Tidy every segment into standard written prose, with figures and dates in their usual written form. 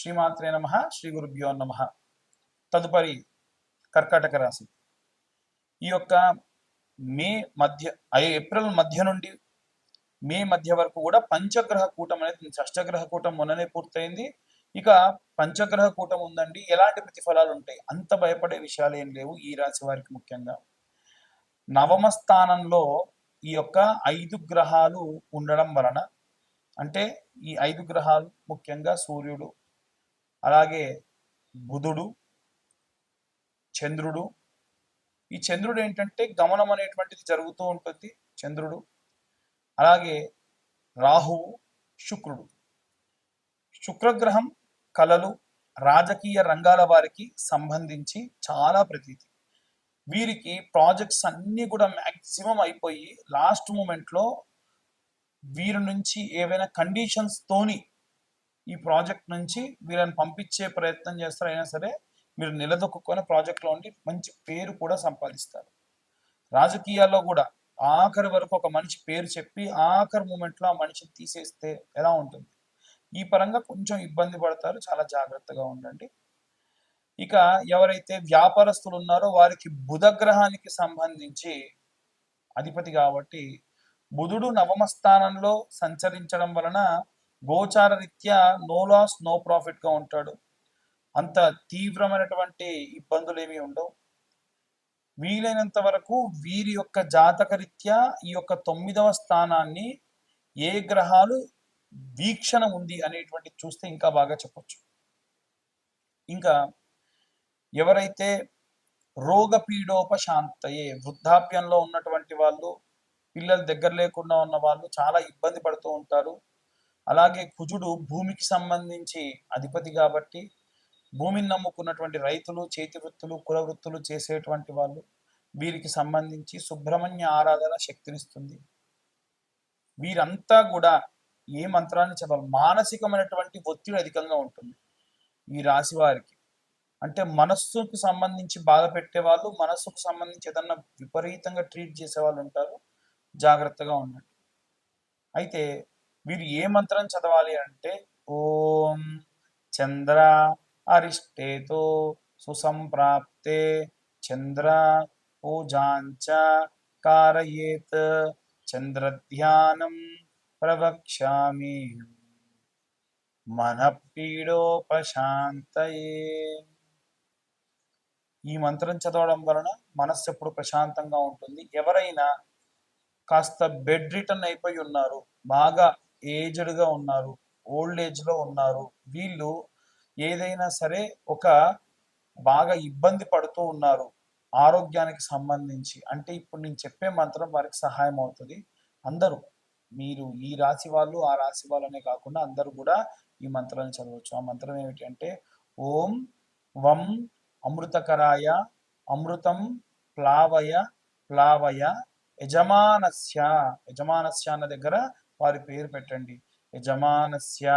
శ్రీమాత్రే నమః. శ్రీ గురుభ్యో నమః. తదుపరి కర్కాటక రాశి. ఈ యొక్క మే మధ్య ఏప్రిల్ మధ్య నుండి మే మధ్య వరకు కూడా పంచగ్రహ కూటం అనేది, షష్టగ్రహ కూటం మొన్ననే పూర్తయింది. ఇక పంచగ్రహ కూటం ఉందండి. ఎలాంటి ప్రతిఫలాలు ఉంటాయి? అంత భయపడే విషయాలు ఏం లేవు ఈ రాశి వారికి. ముఖ్యంగా నవమ స్థానంలో ఈ యొక్క 5 గ్రహాలు ఉండడం వలన, అంటే ఈ 5 గ్రహాలు ముఖ్యంగా సూర్యుడు, అలాగే బుధుడు, చంద్రుడు. ఈ చంద్రుడు ఏంటంటే గమనం అనేటువంటిది జరుగుతూ ఉంటుంది. చంద్రుడు, అలాగే రాహువు, శుక్రుడు. శుక్రగ్రహం కళలు, రాజకీయ రంగాల వారికి సంబంధించి చాలా ప్రతీతి. వీరికి ప్రాజెక్ట్స్ అన్నీ కూడా మ్యాక్సిమం అయిపోయి లాస్ట్ మూమెంట్లో వీరి నుంచి ఏవైనా కండిషన్స్ తోని ఈ ప్రాజెక్ట్ నుంచి వీళ్ళని పంపించే ప్రయత్నం చేస్తారు. అయినా సరే మీరు నిలదొక్కుని ప్రాజెక్ట్లో ఉండి మంచి పేరు కూడా సంపాదిస్తారు. రాజకీయాల్లో కూడా ఆఖరి వరకు ఒక మనిషి పేరు చెప్పి ఆఖరి మూమెంట్లో ఆ మనిషిని తీసేస్తే ఎలా ఉంటుంది? ఈ పరంగా కొంచెం ఇబ్బంది పడతారు. చాలా జాగ్రత్తగా ఉండండి. ఇక ఎవరైతే వ్యాపారస్తులు ఉన్నారో వారికి బుధ గ్రహానికి సంబంధించి అధిపతి కాబట్టి బుధుడు నవమ స్థానంలో సంచరించడం వలన గోచార రీత్యా నో లాస్ నో ప్రాఫిట్ గా ఉంటాడు. అంత తీవ్రమైనటువంటి ఇబ్బందులు ఏమీ ఉండవు. వీలైనంత వరకు వీరి యొక్క జాతక రీత్యా ఈ యొక్క 9వ స్థానాన్ని ఏ గ్రహాలు వీక్షణ ఉంది అనేటువంటి చూస్తే ఇంకా బాగా చెప్పొచ్చు. ఇంకా ఎవరైతే రోగపీడోపశాంతయే, వృద్ధాప్యంలో ఉన్నటువంటి వాళ్ళు, పిల్లలు దగ్గర లేకుండా ఉన్న వాళ్ళు చాలా ఇబ్బంది పడుతూ ఉంటారు. అలాగే కుజుడు భూమికి సంబంధించి అధిపతి కాబట్టి భూమిని నమ్ముకున్నటువంటి రైతులు, చేతి వృత్తులు, కుల వృత్తులు చేసేటువంటి వాళ్ళు, వీరికి సంబంధించి సుబ్రహ్మణ్య ఆరాధన శక్తినిస్తుంది. వీరంతా కూడా ఏ మంత్రాన్ని చదవాలి? మానసికమైనటువంటి ఒత్తిడి అధికంగా ఉంటుంది ఈ రాశి వారికి. అంటే మనస్సుకు సంబంధించి బాధ పెట్టే వాళ్ళు, మనస్సుకు సంబంధించి ఏదన్నా విపరీతంగా ట్రీట్ చేసే వాళ్ళు ఉంటారు. జాగ్రత్తగా ఉండండి. అయితే వీరు ఏ మంత్రం చదవాలి అంటే, ఓం చంద్ర అరిష్టేతో సుసంప్రాప్తే చంద్ర పూజాంచ కారయేత్ చంద్రధ్యానం ప్రవక్ష్యామి మనఃపీడోపశాంతయే. ఈ మంత్రం చదవడం వలన మనస్సు ఎప్పుడు ప్రశాంతంగా ఉంటుంది. ఎవరైనా కాస్త బెడ్ రిటర్న్ అయిపోయి ఉన్నారు, బాగా ఏజ్డ్గా ఉన్నారు, ఓల్డ్ ఏజ్లో ఉన్నారు, వీళ్ళు ఏదైనా సరే ఒక బాగా ఇబ్బంది పడుతూ ఉన్నారు ఆరోగ్యానికి సంబంధించి అంటే, ఇప్పుడు నేను చెప్పే మంత్రం వారికి సహాయం అవుతుంది. అందరూ, మీరు ఈ రాశి వాళ్ళు ఆ రాశి వాళ్ళనే కాకుండా అందరూ కూడా ఈ మంత్రాన్ని చదవచ్చు. ఆ మంత్రం ఏమిటి అంటే, ఓం వం అమృతకరాయ అమృతం ప్లావయ ప్లావయ యజమానస్య. యజమానస్య అన్న దగ్గర వారి పేరు పెట్టండి. యజమానస్య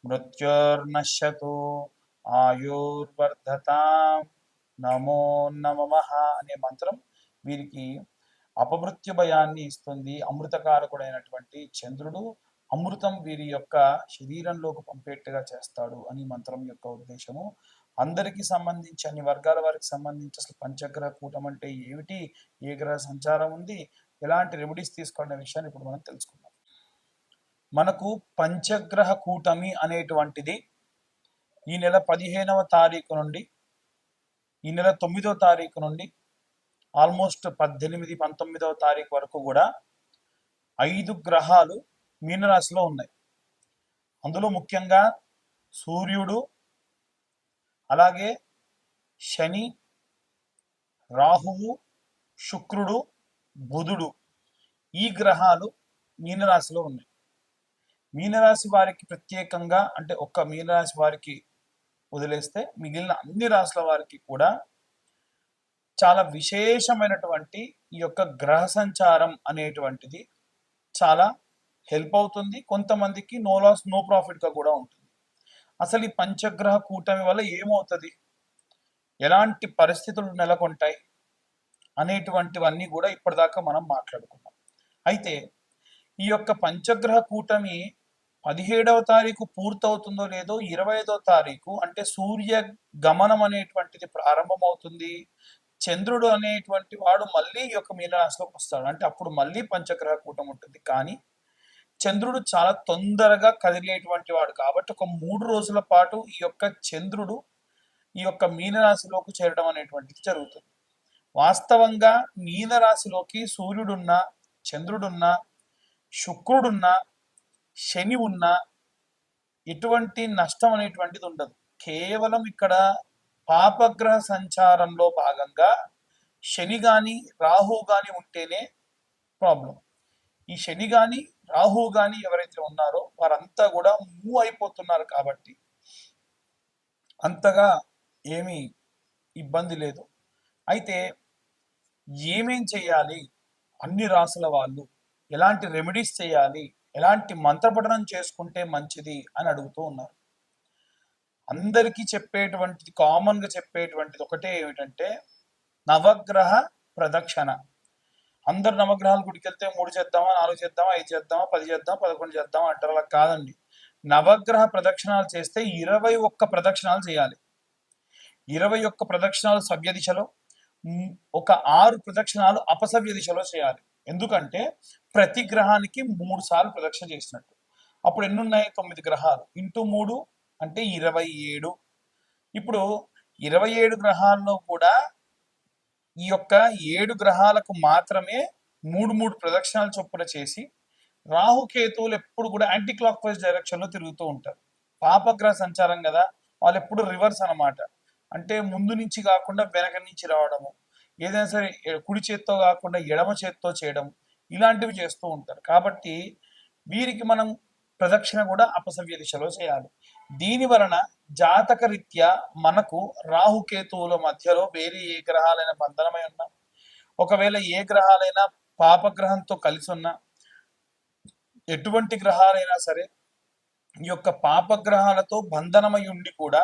మృత్యుర్నశ్యతు ఆయుర్వర్ధతాం నమో నమః అనే మంత్రం వీరికి అపమృత్యు భయాన్ని ఇస్తుంది. అమృతకారకుడైనటువంటి చంద్రుడు అమృతం వీరి యొక్క శరీరంలోకి పంపేట్టుగా చేస్తాడు అని మంత్రం యొక్క ఉద్దేశము. అందరికీ సంబంధించి, అన్ని వర్గాల వారికి సంబంధించి అసలు పంచగ్రహ కూటం అంటే ఏమిటి, ఏ గ్రహ సంచారం ఉంది, ఎలాంటి రెమెడీస్ తీసుకోవాలనే విషయాన్ని ఇప్పుడు మనం తెలుసుకుందాం. మనకు పంచగ్రహ కూటమి అనేటువంటిది ఈ నెల 15వ తారీఖు నుండి ఈ నెల 9వ తారీఖు నుండి ఆల్మోస్ట్ 18, 19వ తారీఖు వరకు కూడా 5 గ్రహాలు మీనరాశిలో ఉన్నాయి. అందులో ముఖ్యంగా సూర్యుడు, అలాగే శని, రాహువు, శుక్రుడు, బుధుడు, ఈ గ్రహాలు మీనరాశిలో ఉన్నాయి. మీనరాశి వారికి ప్రత్యేకంగా, అంటే ఒక్క మీనరాశి వారికి వదిలేస్తే మిగిలిన అన్ని రాశుల వారికి కూడా చాలా విశేషమైనటువంటి ఈ యొక్క గ్రహ సంచారం అనేటువంటిది చాలా హెల్ప్ అవుతుంది. కొంతమందికి నో లాస్ నో ప్రాఫిట్గా కూడా ఉంటుంది. అసలు ఈ పంచగ్రహ కూటమి వల్ల ఏమవుతుంది, ఎలాంటి పరిస్థితులు నెలకొంటాయి అనేటువంటివన్నీ కూడా ఇప్పటిదాకా మనం మాట్లాడుకున్నాం. అయితే ఈ యొక్క పంచగ్రహ కూటమి 17వ తారీఖు పూర్తవుతుందో లేదో 25వ తారీఖు అంటే సూర్య గమనం అనేటువంటిది ప్రారంభమవుతుంది. చంద్రుడు అనేటువంటి వాడు మళ్ళీ ఈ యొక్క మీనరాశిలోకి వస్తాడు. అంటే అప్పుడు మళ్ళీ పంచగ్రహ కూటం ఉంటుంది. కానీ చంద్రుడు చాలా తొందరగా కదిలేటువంటి వాడు కాబట్టి ఒక 3 రోజుల పాటు ఈ యొక్క చంద్రుడు ఈ యొక్క మీనరాశిలోకి చేరడం అనేటువంటిది జరుగుతుంది. వాస్తవంగా మీనరాశిలోకి సూర్యుడున్న, చంద్రుడున్న, శుక్రుడున్న, శని ఉన్న ఎటువంటి నష్టం అనేటువంటిది ఉండదు. కేవలం ఇక్కడ పాపగ్రహ సంచారంలో భాగంగా శని గాని రాహు గాని ఉంటేనే ప్రాబ్లం. ఈ శని గాని రాహు గాని ఎవరైతే ఉన్నారో వారంతా కూడా మూవ్ అయిపోతున్నారు కాబట్టి అంతగా ఏమీ ఇబ్బంది లేదు. అయితే ఏమేం చేయాలి, అన్ని రాసుల వాళ్ళు ఎలాంటి రెమెడీస్ చేయాలి, ఎలాంటి మంత్రపఠనం చేసుకుంటే మంచిది అని అడుగుతూ ఉన్నారు. అందరికీ చెప్పేటువంటిది, కామన్గా చెప్పేటువంటిది ఒకటే ఏమిటంటే నవగ్రహ ప్రదక్షిణ. అందరు నవగ్రహాలు గుడికి వెళ్తే 3 చేద్దామా, 4 చేద్దామా, 5 చేద్దామా, 10 చేద్దామా, 11 చేద్దామా అంటారు. అలా కాదండి. నవగ్రహ ప్రదక్షిణాలు చేస్తే 21 ప్రదక్షిణాలు చేయాలి. 21 ప్రదక్షిణాలు సవ్య దిశలో, ఒక 6 ప్రదక్షిణాలు అపసవ్య దిశలో చేయాలి. ఎందుకంటే ప్రతి గ్రహానికి 3 సార్లు ప్రదక్షిణ చేసినట్టు. అప్పుడు ఎన్ని ఉన్నాయి? 9 గ్రహాలు ఇంటూ 3 అంటే 27. ఇప్పుడు 27 గ్రహాల్లో కూడా ఈ యొక్క 7 గ్రహాలకు మాత్రమే 3 ప్రదక్షిణాలు చొప్పున చేసి, రాహుకేతువులు ఎప్పుడు కూడా యాంటీ క్లాక్ వైజ్ డైరెక్షన్ లో తిరుగుతూ ఉంటారు. పాపగ్రహ సంచారం కదా, వాళ్ళు ఎప్పుడు రివర్స్ అనమాట. అంటే ముందు నుంచి కాకుండా వెనక నుంచి రావడము, ఏదైనా సరే కుడి చేత్తో కాకుండా ఎడమ చేత్తో చేయడం, ఇలాంటివి చేస్తూ ఉంటారు. కాబట్టి వీరికి మనం ప్రదక్షిణ కూడా అపసవ్య దిశలో చేయాలి. దీని వలన జాతక రీత్యా మనకు రాహుకేతువుల మధ్యలో వేరే ఏ గ్రహాలైనా బంధనమై ఉన్నా, ఒకవేళ ఏ గ్రహాలైనా పాపగ్రహంతో కలిసి ఉన్నా, ఎటువంటి గ్రహాలైనా సరే ఈ యొక్క పాపగ్రహాలతో బంధనమై ఉండి కూడా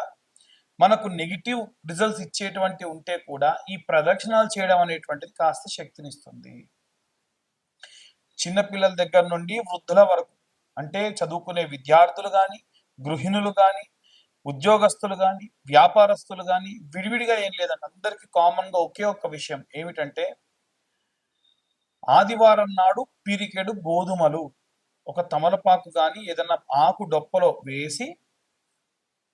మనకు నెగిటివ్ రిజల్ట్స్ ఇచ్చేటువంటి ఉంటే కూడా ఈ ప్రదక్షిణాలు చేయడం అనేటువంటిది కాస్త శక్తినిస్తుంది. చిన్నపిల్లల దగ్గర నుండి వృద్ధుల వరకు, అంటే చదువుకునే విద్యార్థులు కానీ, గృహిణులు కానీ, ఉద్యోగస్తులు కానీ, వ్యాపారస్తులు కానీ, విడివిడిగా ఏం లేదండి, అందరికీ కామన్గా ఒకే ఒక్క విషయం ఏమిటంటే ఆదివారం నాడు పిరికెడు గోధుమలు ఒక తమలపాకు కానీ ఏదన్నా ఆకు డొప్పలో వేసి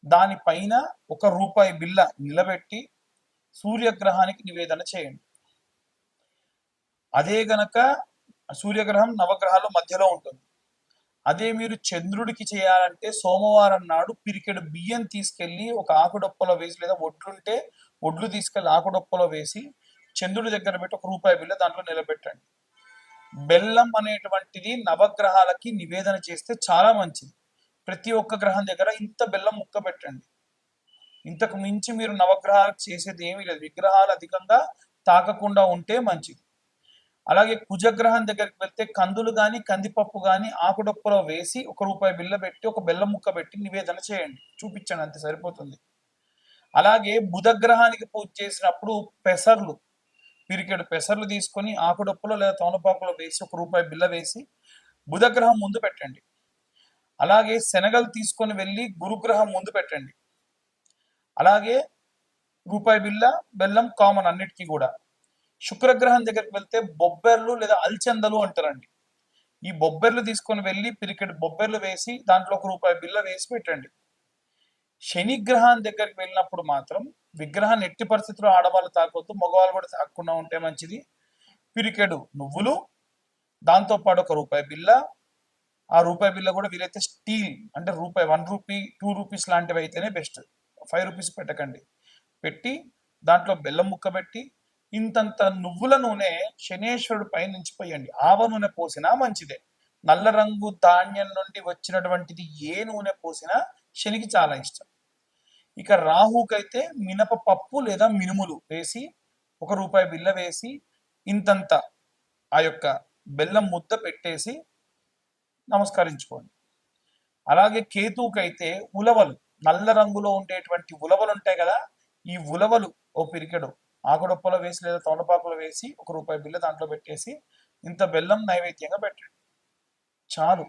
దానిపైన ₹1 బిల్ల నిలబెట్టి సూర్యగ్రహానికి నివేదన చేయండి. అదే గనక సూర్యగ్రహం నవగ్రహాల మధ్యలో ఉంటుంది. అదే మీరు చంద్రుడికి చేయాలంటే సోమవారం నాడు పిరికెడు బియ్యం తీసుకెళ్లి ఒక ఆకుడొప్పలో వేసి, లేదా ఒడ్లుంటే ఒడ్లు తీసుకెళ్లి ఆకుడొప్పలో వేసి చంద్రుడి దగ్గర పెట్టి ₹1 బిల్ల దాంట్లో నిలబెట్టండి. బెల్లం అనేటువంటిది నవగ్రహాలకి నివేదన చేస్తే చాలా మంచిది. ప్రతి ఒక్క గ్రహం దగ్గర ఇంత బెల్లం ముక్క పెట్టండి. ఇంతకు మించి మీరు నవగ్రహాలకు చేసేది ఏమీ లేదు. విగ్రహాలు అధికంగా తాకకుండా ఉంటే మంచిది. అలాగే కుజగ్రహం దగ్గరికి వెళ్తే కందులు కానీ, కందిపప్పు కానీ ఆకుడొప్పలో వేసి ₹1 బిల్ల పెట్టి ఒక బెల్లం ముక్క పెట్టి నివేదన చేయండి, చూపించండి, అంతే సరిపోతుంది. అలాగే బుధగ్రహానికి పూజ చేసినప్పుడు పెసర్లు, పిరికెడు పెసర్లు తీసుకొని ఆకుడొప్పలో లేదా తమలపాకులో వేసి ₹1 బిల్ల వేసి బుధగ్రహం ముందు పెట్టండి. అలాగే శనగలు తీసుకొని వెళ్ళి గురుగ్రహం ముందు పెట్టండి. అలాగే ₹1 బిల్ల, బెల్లం కామన్ అన్నిటికీ కూడా. శుక్రగ్రహం దగ్గరికి వెళ్తే బొబ్బెర్లు లేదా అల్చందలు అంటారండి. ఈ బొబ్బెర్లు తీసుకొని వెళ్ళి పిరికెడు బొబ్బెర్లు వేసి దాంట్లో ₹1 బిల్ల వేసి పెట్టండి. శని గ్రహం దగ్గరికి వెళ్ళినప్పుడు మాత్రం విగ్రహాన్ని ఎట్టి పరిస్థితుల్లో ఆడవాళ్ళు తాకొద్దు, మగవాళ్ళు కూడా తాకుండా ఉంటే మంచిది. పిరికెడు నువ్వులు, దాంతోపాటు ₹1 బిల్ల, ఆ ₹1 బిల్ల కూడా వీలైతే స్టీల్ అంటే ₹1, ₹2 లాంటివి అయితేనే బెస్ట్. ₹5 పెట్టకండి. పెట్టి దాంట్లో బెల్లం ముక్క పెట్టి ఇంతంత నువ్వుల నూనె శనేశ్వరుడు పై నుంచి పోయండి. ఆవ నూనె పోసినా మంచిదే. నల్ల రంగు ధాన్యం నుండి వచ్చినటువంటిది ఏ నూనె పోసినా శనికి చాలా ఇష్టం. ఇక రాహుకైతే మినపపప్పు లేదా మినుములు వేసి ₹1 బిల్ల వేసి ఇంతంత ఆ యొక్క బెల్లం ముద్ద పెట్టేసి నమస్కరించుకోండి. అలాగే కేతువుకైతే ఉలవలు, నల్ల రంగులో ఉండేటువంటి ఉలవలు ఉంటాయి కదా, ఈ ఉలవలు ఓ పిరికెడు ఆకుడొప్పలో వేసి లేదా తమలపాకులో వేసి ₹1 బిల్ల దాంట్లో పెట్టేసి ఇంత బెల్లం నైవేద్యంగా పెట్టండి, చాలు.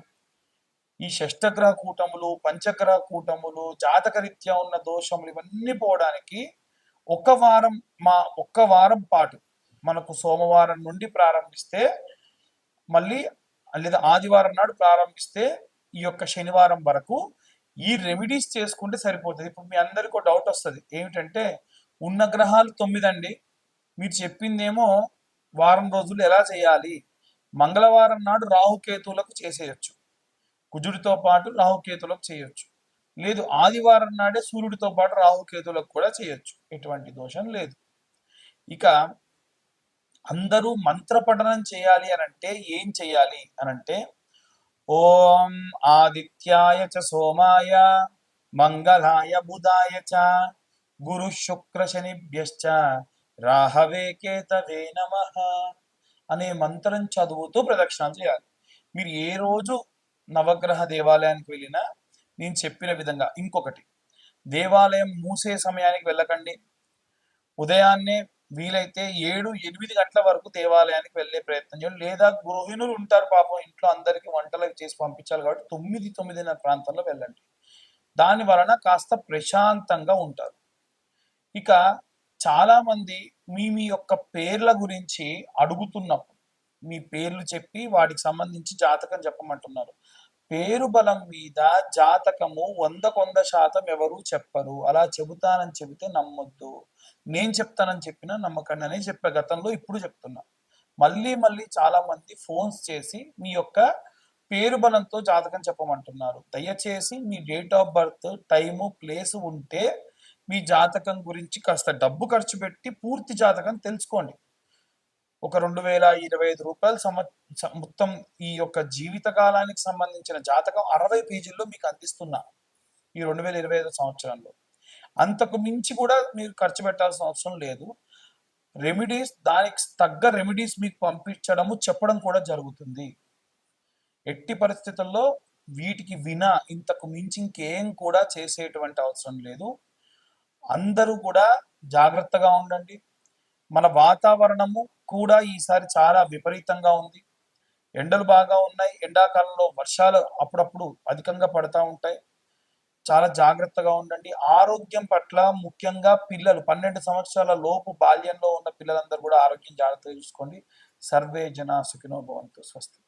ఈ షష్టగ్రహ కూటములు, పంచగ్రహ కూటములు, జాతకరీత్యా ఉన్న దోషములు ఇవన్నీ పోవడానికి ఒక్క వారం పాటు మనకు సోమవారం నుండి ప్రారంభిస్తే మళ్ళీ లేదా ఆదివారం నాడు ప్రారంభిస్తే ఈ యొక్క శనివారం వరకు ఈ రెమెడీస్ చేసుకుంటే సరిపోతుంది. ఇప్పుడు మీ అందరికీ ఒక డౌట్ వస్తుంది, ఏమిటంటే ఉన్న గ్రహాలు 9 అండి, మీరు చెప్పిందేమో వారం రోజులు ఎలా చేయాలి? మంగళవారం నాడు రాహుకేతువులకు చేసేయచ్చు, కుజుడితో పాటు రాహుకేతులకు చేయొచ్చు. లేదు ఆదివారం నాడే సూర్యుడితో పాటు రాహుకేతులకు కూడా చేయొచ్చు, ఎటువంటి దోషం లేదు. ఇక అందరూ మంత్ర పఠనం చేయాలి అనంటే ఏం చేయాలి అనంటే, ఓం ఆదిత్యాయ చ సోమాయ మంగళాయ బుధాయ చ గురు శుక్ర శనిభ్యశ్చ రాహవే కేతవే నమః అనే మంత్రం చదువుతూ ప్రదక్షిణాలు చేయాలి. మీరు ఏ రోజు నవగ్రహ దేవాలయానికి వెళ్ళినా నేను చెప్పిన విధంగా, ఇంకొకటి, దేవాలయం మూసే సమయానికి వెళ్ళకండి. ఉదయాన్నే వీలైతే 7-8 గంటల వరకు దేవాలయానికి వెళ్ళే ప్రయత్నం చేయండి. లేదా గృహిణులు ఉంటారు పాపం, ఇంట్లో అందరికీ వంటలు చేసి పంపించాలి కాబట్టి 9-9:30 ప్రాంతంలో వెళ్ళండి. దాని వలన కాస్త ప్రశాంతంగా ఉంటారు. ఇక చాలా మంది మీ యొక్క పేర్ల గురించి అడుగుతున్నప్పుడు మీ పేర్లు చెప్పి వాటికి సంబంధించి జాతకం చెప్పమంటున్నారు. పేరు బలం మీద జాతకము 100% ఎవరు చెప్పరు. అలా చెబుతానని చెబితే నమ్మొద్దు. నేను చెప్తానని చెప్పినా నమ్మకండి అని చెప్పే గతంలో, ఇప్పుడు చెప్తున్నా. మళ్ళీ చాలా మంది ఫోన్స్ చేసి మీ యొక్క పేరు బలంతో జాతకం చెప్పమంటున్నారు. దయచేసి మీ date of birth, time, place ఉంటే మీ జాతకం గురించి కాస్త డబ్బు ఖర్చు పెట్టి పూర్తి జాతకం తెలుసుకోండి. ఒక 2025 రూపాయలు మొత్తం ఈ యొక్క జీవిత కాలానికి సంబంధించిన జాతకం 60 పేజీల్లో మీకు అందిస్తున్నా ఈ 2025 సంవత్సరంలో. అంతకు మించి కూడా మీరు ఖర్చు పెట్టాల్సిన అవసరం లేదు. రెమెడీస్, దానికి తగ్గ రెమెడీస్ మీకు పంపించడము, చెప్పడం కూడా జరుగుతుంది. ఎట్టి పరిస్థితుల్లో వీటికి ఇంతకు మించి ఇంకేం కూడా చేసేటువంటి అవసరం లేదు. అందరూ కూడా జాగ్రత్తగా ఉండండి. మన వాతావరణము కూడా ఈసారి చాలా విపరీతంగా ఉంది. ఎండలు బాగా ఉన్నాయి. ఎండాకాలంలో వర్షాలు అప్పుడప్పుడు అధికంగా పడతా ఉంటాయి. చాలా జాగ్రత్తగా ఉండండి. ఆరోగ్యం పట్ల ముఖ్యంగా పిల్లలు 12 సంవత్సరాల లోపు బాల్యంలో ఉన్న పిల్లలందరూ కూడా ఆరోగ్యం జాగ్రత్తగా చూసుకోండి. సర్వే జన సుఖినో భవంతు. స్వస్తి.